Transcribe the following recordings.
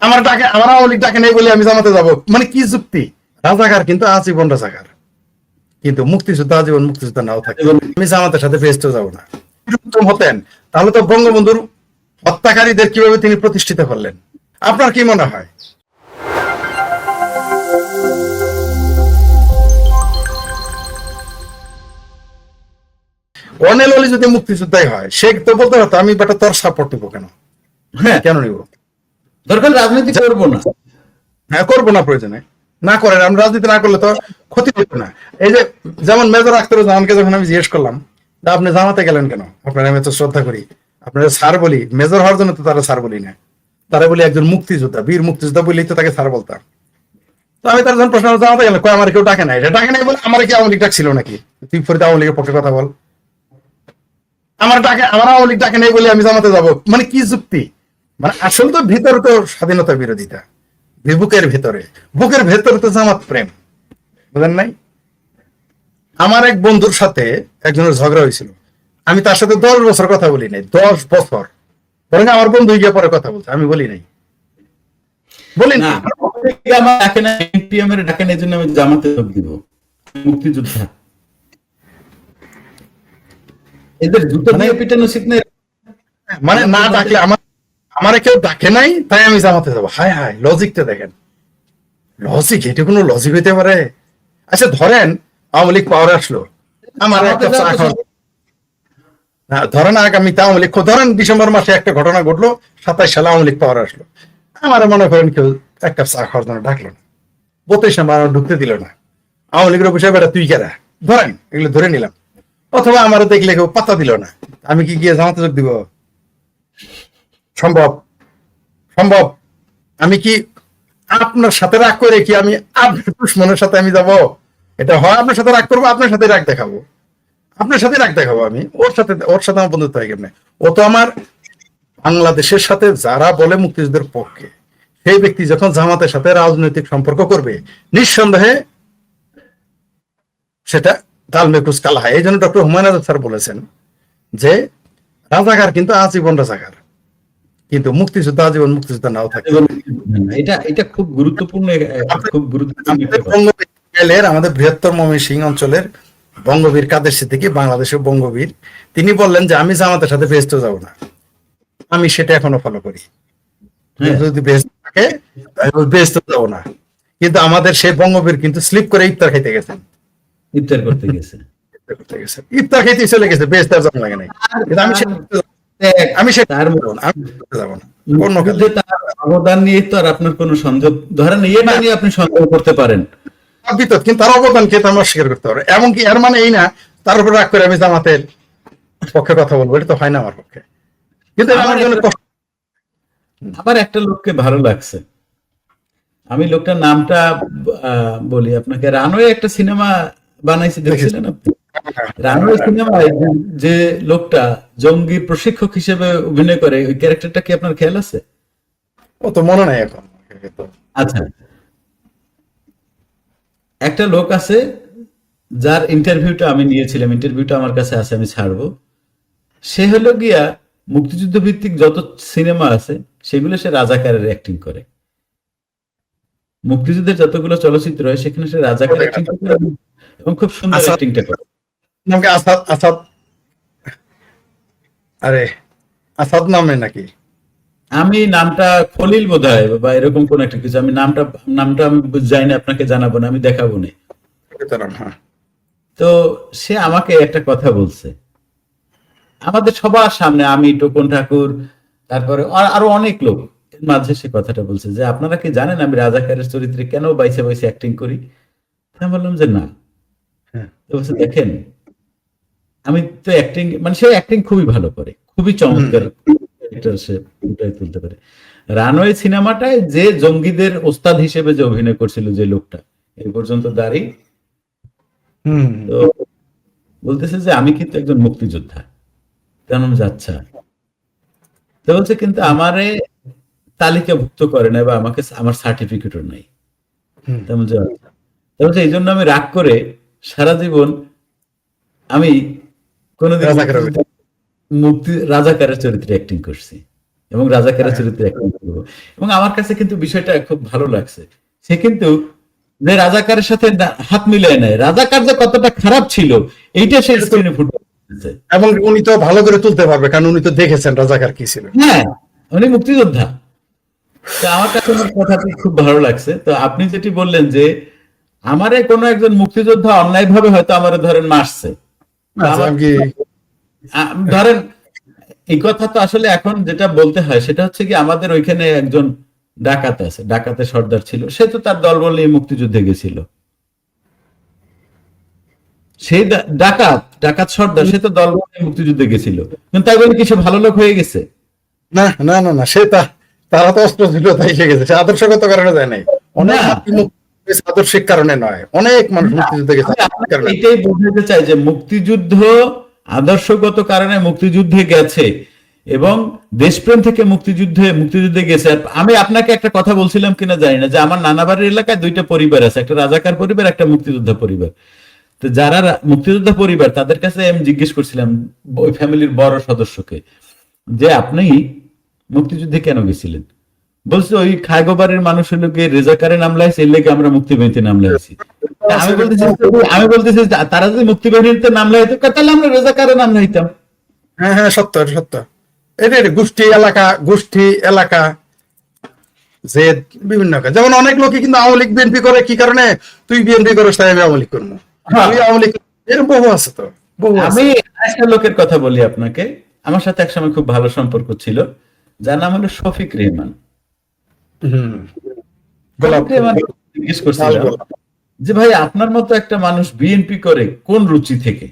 আমার আওয়ামী লীগ ডাকে নেই বলে আমি জামাতে যাব, মানে কি যুক্তি? রাজাকার কিন্তু আজীবন রাজাকার, কিন্তু মুক্তিযোদ্ধা আজীবন মুক্তিযোদ্ধা নাও থাকে। আমি জামাতের সাথে বেহেশতে যাব না। উত্তম হতেন তাহলে তো বঙ্গবন্ধুর হত্যাকারীদের কিভাবে তিনি প্রতিষ্ঠিত করলেন? আপনার কি মনে হয়? কর্নেল অলি যদি মুক্তিযোদ্ধাই হয়, সে তো বলতে হতো আমি বেটা তোর সাপোর্ট নিবো কেন? হ্যাঁ, কেন নিব? দরকার রাজনীতি করবো না। হ্যাঁ, করবো না, প্রয়োজনে না করেন। আমি রাজনীতি না করলে তো ক্ষতি হতো না। এই যে যেমন মেজর আখতারুজ্জামানকে যখন আমি জিজ্ঞেস করলাম আপনি জামাতে গেলেন কেন, আপনার আমি তো শ্রদ্ধা করি, আপনারা স্যার বলি, মেজর হওয়ার জন্য তো তারা স্যার বলি না, তারা বলি একজন মুক্তিযোদ্ধা, বীর মুক্তিযোদ্ধা বললেই তো তাকে স্যার বলতাম। তো আমি তার যখন প্রশ্ন জামাতে গেলাম, কয় আমার কেউ ডাকে নাই, এটা ডাকে নাই বলে আমার কি আওয়ামী লীগ ডাকছিল নাকি? তুই ফরিদ আওয়ামী লীগের পক্ষে কথা বল। আমার আওয়ামী লীগ ডাকে নেই বলে আমি জামাতে যাব, মানে কি যুক্তি? মানে আসল তো ভিতরে তো স্বাধীনতা বিরোধিতা, বুকের ভেতরে তো জামাত প্রেম, বুঝেন নাই? আমার এক বন্ধুর সাথে একজনের ঝগড়া হয়েছিল, আমি তার সাথে 10 বছর কথা বলি নাই, 10 বছর। বরং আমার বন্ধু গিয়ে পরে কথা বলছে, আমি বলি নাই, বলি না। আমার ডাকে না, এনপিএম এর ডাকে না, এই জন্য আমি জামাতে যোগ দিব। মুক্তিযোদ্ধা এদের জুতো দিয়ে পিটানো উচিত না। মানে না ডাকলে আমার কেউ ডাকে নাই তাই আমি জামাতে যাবো? হায় হায়, লজিকটা দেখেন, লজিক, এটা কোনো লজিক হইতে পারে? আচ্ছা ধরেন আওয়ামী লীগ পাওয়ারে আসলো, আমার একটা চা খাওয়া, ধরেন আগামীতে আওয়ামী লীগ, ধরেন ডিসেম্বর মাসে একটা ঘটনা ঘটলো, 27 সালে আওয়ামী লীগ পাওয়ারে আসলো, আমার মনে করেন কেউ একটা চা খাওয়ার জন্য ডাকলো না, 32 নম্বর আমার ঢুকতে দিল না, আওয়ামী লীগের অফিসে বেটা তুই কেরা, ধরেন এগুলো ধরে নিলাম, অথবা আমার দেখলে কেউ পাত্তা দিল না, আমি কি গিয়ে জামাতে যোগ দিব? সম্ভব? সম্ভব? আমি কি আপনার সাথে রাগ করে কি আমি আপনার দুশ্মনের সাথে আমি যাব? এটা হয় আপনার সাথে রাগ করবো, আপনার সাথে রাগ দেখাবো, আমি ওর সাথে আমার বন্ধুত্ব হয় কেমনে? ও তো আমার বাংলাদেশের সাথে যারা বলে মুক্তিযুদ্ধের পক্ষে, সেই ব্যক্তি যখন জামাতের সাথে রাজনৈতিক সম্পর্ক করবে, নিঃসন্দেহে সেটা তাল মেকুস কালা হয়। এই জন্য ডক্টর হুমায়ুন আজাদ স্যার বলেছেন যে রাজাকার কিন্তু আজীবন রাজাকার, কিন্তু মুক্তিযোদ্ধা আজীবন মুক্তিযোদ্ধা নাও থাকে। এটা খুব গুরুত্বপূর্ণ, আমাদের বৃহত্তর ময়মনসিংহ অঞ্চলের বঙ্গবীর কাদের সিদ্দিকী, বাংলাদেশের বঙ্গবীর, তিনি বললেন যে আমি জামাতের সাথে বেহেশতে যাব না। আমি সেটা এখনো ফলো করি, যদি বেহেশত থাকে বেহেশতে যাব না। কিন্তু আমাদের সেই বঙ্গবীর কিন্তু স্লিপ করে ইফতার খাইতে গেছেন, ইফতার করতে গেছে, ইফতার খাইতে চলে গেছে, বেহেশতে যাওয়া লাগে নাই। কিন্তু আমি সেটা যাব না। অবদান নিয়ে তো আর আপনার কোনো সন্দেহ, ধরেন এটা নিয়ে আপনি সন্দেহ করতে পারেন, কিন্তু তার অবদানকে তো আমরা স্বীকার করতে পারবো। এমনকি এর মানে এই না তার উপর রাগ করে আমি জামাতের পক্ষে কথা বলবো, এটা তো হয় না আমার পক্ষে। কিন্তু আমার জন্য আবার একটা লোককে ভালো লাগছে, আমি লোকটার নামটা বলি আপনাকে, রানওয়ে একটা সিনেমা বানাইছে, দেখছিলেন আপনি? রানওয়ে সিনেমায় যে লোকটা জঙ্গি প্রশিক্ষক হিসেবে অভিনয় করে, ওই ক্যারেক্টারটা কি আপনার খেয়াল আছে? ও তো মনে নাই এখন। আচ্ছা, একটা লোক আছে যার ইন্টারভিউটা আমি নিয়েছিলাম, ইন্টারভিউটা আমার কাছে আছে, আমি ছাড়বো। সে হলো গিয়া মুক্তিযুদ্ধ ভিত্তিক যত সিনেমা আছে সেগুলো সে রাজাকারের অ্যাক্টিং করে, মুক্তিযুদ্ধের যতগুলো চলচ্চিত্র হয় সেখানে সে রাজাকার অ্যাক্টিং করে এবং খুব সুন্দর অ্যাক্টিংটা করে। আসাদ, আরে আসাদ নামে নাকি? আমি নামটা খলিল বোধ হয় বা এরকম কোন একটা কিছু, আমি নামটা আমি জানি না, আপনাকে জানাবো না, আমি দেখাবো না। তো সে আমাকে একটা কথা বলছে আমাদের সবার সামনে, আমি, টোকন ঠাকুর, তারপরে আরো অনেক লোক, এর মাঝে সে কথাটা বলছে যে আপনারা কি জানেন আমি রাজাকারের চরিত্রে কেন বাইসে বাইসে অ্যাক্টিং করি? আমি বললাম যে না। তো বলছে দেখেন, আমি তো অ্যাক্টিং, মানে সে অ্যাক্টিং খুবই ভালো করে, খুবই চমৎকার সে ফুটাই তুলতে পারে। রানওয়ে সিনেমাটায় যে জঙ্গিদের ওস্তাদ হিসেবে যে অভিনয় করছিল যে লোকটা, এই পর্যন্ত দাঁড়ি, তো বলতেছে যে আমি কিন্তু একজন মুক্তিযোদ্ধা। কেমন যাচ্ছা? তো বলছে কিন্তু আমারে তালিকাভুক্ত করে না বা আমাকে আমার সার্টিফিকেটও নাই। তেমন বলছে এই জন্য আমি রাগ করে সারা জীবন আমি কোনদিন রাজাকারের চরিত্রে অ্যাক্টিং করছি। এবং রাজাকারের চরিত্রে অ্যাক্টিং করব। এবং আমার কাছে কিন্তু বিষয়টা খুব ভালো লাগছে। সে কিন্তু যে রাজাকারের সাথে হাত মিলিয়ে নেয়, রাজাকার যে কতটা খারাপ ছিল এইটা সে স্ক্রিনে ফুটে উঠেছে। এবং উনি তো ভালো করে তুলতে পারবে, কারণ উনি তো দেখেছেন রাজাকার কি ছিল। হ্যাঁ, উনি মুক্তিযোদ্ধা। তো আমার কাছে ওনার কথাটি খুব ভালো লাগছে। তো আপনি যেটি বললেন যে আমারে কোনো একজন মুক্তিযোদ্ধা অন্যায়ভাবে হয়তো আমারে ধরেন মারছে, বা আচ্ছা, আমার আমি কি ধরেন এই কথা তো আসলে এখন যেটা বলতে হয় সেটা হচ্ছে কি, আমাদের ওইখানে একজন ডাকাত আছে, ডাকাতের সর্দার ছিল, সে তো তার দলবল নিয়ে মুক্তিযুদ্ধে গেছিল। সেই ডাকাত ডাকাত সর্দার সে তো দলবল নিয়ে মুক্তিযুদ্ধে গেছিল, কিন্তু তাই বলে কি সে ভালো লোক হয়ে গেছে? না না না না, সে তারা তো অস্ত্র ছিল তাই সে গেছে, সে আদর্শগত কারণে যায় নাই। অনেক না। আদর্শিক কারণে নয়, অনেক মানুষ না, মুক্তিযুদ্ধে গেছে আমি আপনাকে কারণে। এটাই বোঝাতে চাই যে মুক্তিযুদ্ধ আদর্শগত কারণে মুক্তিযুদ্ধে গেছে এবং দেশপ্রেম থেকে মুক্তিযুদ্ধে গেছে। আর আমি আপনাকে একটা কথা বলছিলাম কিনা জানি না, যে আমার নানা বাড়ির এলাকায় দুইটা পরিবার আছে, একটা রাজাকার পরিবার, একটা মুক্তিযোদ্ধা পরিবার। তো যারা মুক্তিযোদ্ধা পরিবার তাদের কাছে আমি জিজ্ঞেস করছিলাম ওই ফ্যামিলির বড় সদস্যকে, যে আপনি মুক্তিযুদ্ধে কেন গেছিলেন? বলছে ওই খায়গোবারের মানুষ হলো গিয়ে রেজাকারে নাম লাইছে, এর লেগে আমরা মুক্তি বাহিনীতে নাম লাইছি। আমি বলতেছি তারা যদি মুক্তি বাহিনীতে নাম লাইতো তাহলে আমরা রেজাকারে নাম লাইতাম। হ্যাঁ হ্যাঁ, সত্য সত্য। এটা গোষ্ঠী এলাকা যে বিভিন্ন কাজ। যেমন অনেক লোকই কিন্তু আওয়ামী লীগ বিএনপি করে কি কারণে, তুই বিএনপি করিস তাই আমি আওয়ামী লীগ করবো, আমি আওয়ামী লীগ, এরকম বহু আছে তো, বহু আছে। আমি একটা লোকের কথা বলি আপনাকে, আমার সাথে একসময় খুব ভালো সম্পর্ক ছিল, যার নাম হলো শফিক রেহমান। গোলাপ শফিক রেহমান জিজ্ঞেস করছিলাম গোলাপ। যে ভাই আপনার মতো একটা মানুষ বিএনপি করে কোন রুচি থেকে?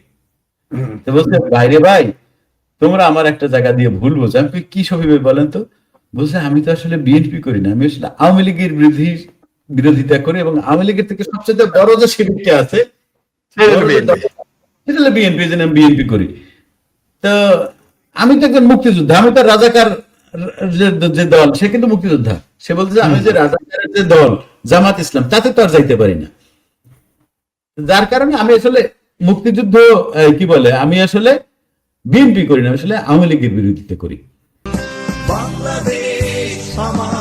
তো বলছে বাইরে ভাই তোমরা আমার একটা জায়গা দিয়ে ভুল বোঝো। আমি কই, কি শফিক ভাই বলেন তো? বলছে আমি তো আসলে বিএনপি করি না, আমি আসলে আওয়ামী লীগের বিরোধিতা করি, এবং আওয়ামী লীগের থেকে সবচেয়ে বড় যে শিবিরটা আছে সেটা হলো বিএনপি, যে আমি বিএনপি করি। তো আমি তো একজন মুক্তিযোদ্ধা, আমি তো রাজাকার যে দল সে কিন্তু মুক্তিযোদ্ধা। সে বলতে আমি যে রাজাকারের যে দল জামাত ইসলাম তাতে তো আর যাইতে পারি না, যার কারণে আমি আসলে মুক্তিযুদ্ধ কি বলে আমি আসলে বিএনপি করি না, আসলে আওয়ামী লীগের বিরোধিতা করি। বাংলাদেশ আমার